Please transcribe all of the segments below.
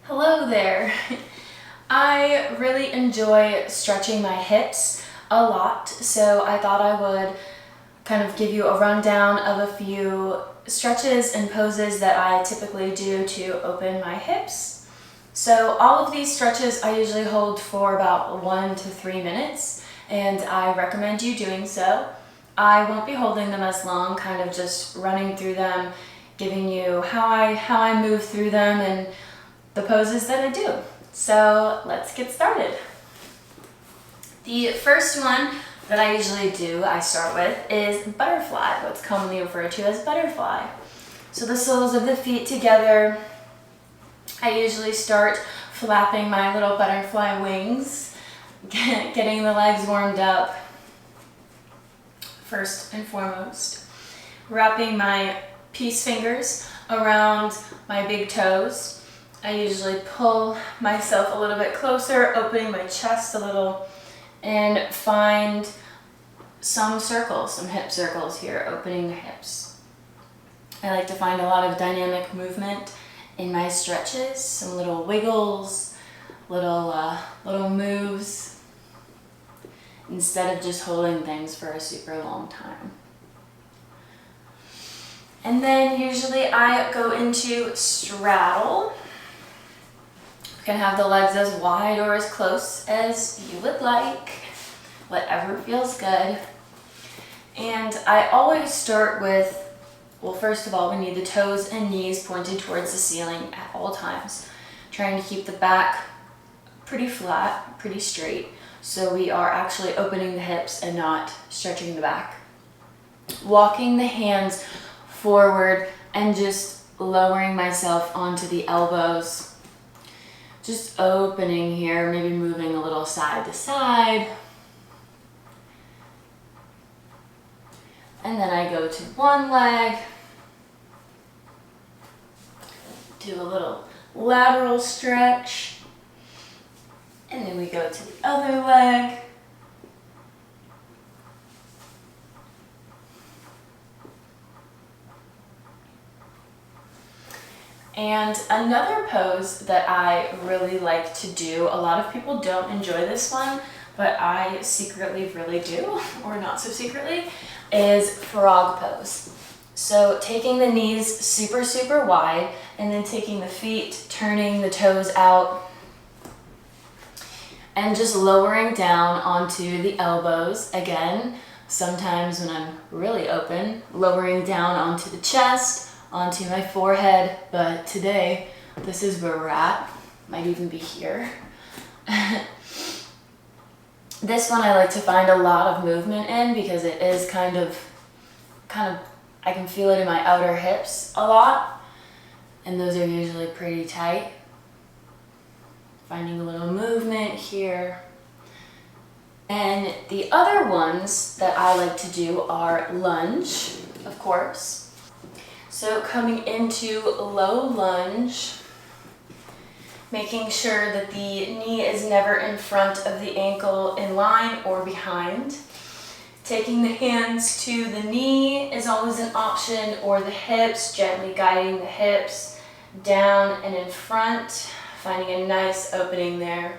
Hello there. I really enjoy stretching my hips a lot, so I thought I would kind of give you a rundown of a few stretches and poses that I typically do to open my hips. So all of these stretches I usually hold for about 1 to 3 minutes, and I recommend you doing so. I won't be holding them as long, kind of just running through them, giving you how I move through them and the poses that I do. So let's get started. The first one that I usually do, I start with, is butterfly, what's commonly referred to as butterfly. So the soles of the feet together. I usually start flapping my little butterfly wings, getting the legs warmed up first and foremost. Wrapping my peace fingers around my big toes. I usually pull myself a little bit closer, opening my chest a little, and find some circles, some hip circles here, opening the hips. I like to find a lot of dynamic movement in my stretches, some little wiggles, little moves, instead of just holding things for a super long time. And then usually I go into straddle. You can have the legs as wide or as close as you would like, whatever feels good. And I always start with, well, first of all, we need the toes and knees pointed towards the ceiling at all times, trying to keep the back pretty flat, pretty straight, so we are actually opening the hips and not stretching the back. Walking the hands forward and just lowering myself onto the elbows. Just opening here, maybe moving a little side to side. And then I go to one leg, do a little lateral stretch, and then we go to the other leg. And another pose that I really like to do, a lot of people don't enjoy this one, but I secretly really do, or not so secretly, is frog pose. So taking the knees super, super wide, and then taking the feet, turning the toes out, and just lowering down onto the elbows. Again, sometimes when I'm really open, lowering down onto the chest, onto my forehead, but today this is where we're at. Might even be here. This one I like to find a lot of movement in because it is kind of, I can feel it in my outer hips a lot, and those are usually pretty tight. Finding a little movement here. And the other ones that I like to do are lunge, of course. So coming into low lunge, making sure that the knee is never in front of the ankle in line or behind. Taking the hands to the knee is always an option, or the hips, gently guiding the hips down and in front, finding a nice opening there.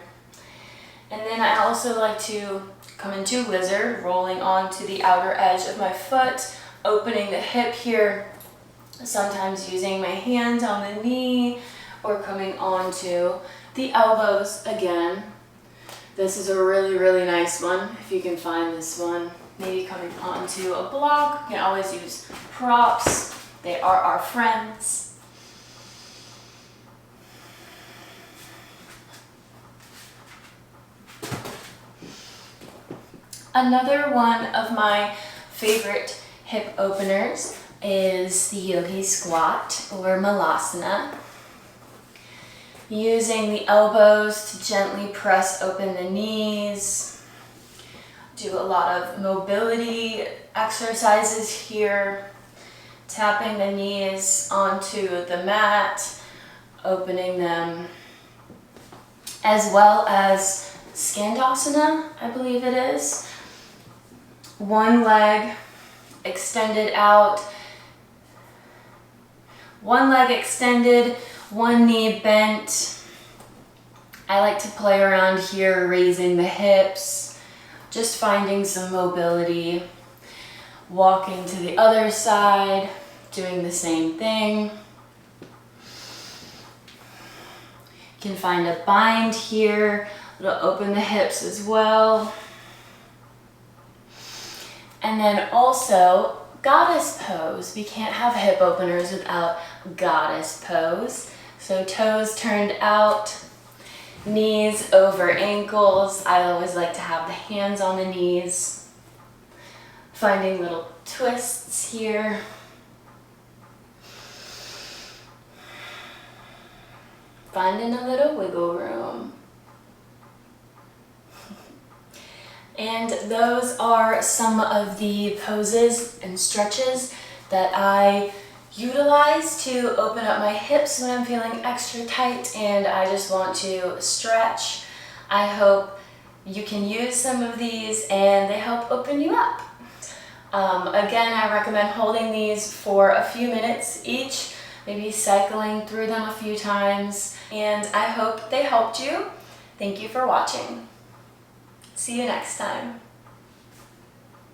And then I also like to come into lizard, rolling onto the outer edge of my foot, opening the hip here, sometimes using my hand on the knee or coming onto the elbows again. This is a really, really nice one if you can find this one. Maybe coming onto a block. You can always use props. They are our friends. Another one of my favorite hip openers is the yogi squat or malasana. Using the elbows to gently press open the knees. Do a lot of mobility exercises here. Tapping the knees onto the mat, opening them, as well as skandasana, I believe it is. One leg extended out, one leg extended, one knee bent, I like to play around here, raising the hips, just finding some mobility, walking to the other side, doing the same thing. You can find a bind here, it'll open the hips as well. And then also, goddess pose. We can't have hip openers without goddess pose. So toes turned out, knees over ankles. I always like to have the hands on the knees. Finding little twists here. Finding a little wiggle room. And those are some of the poses and stretches that I utilize to open up my hips when I'm feeling extra tight and I just want to stretch. I hope you can use some of these and they help open you up. Again, I recommend holding these for a few minutes each, maybe cycling through them a few times, and I hope they helped you. Thank you for watching. See you next time.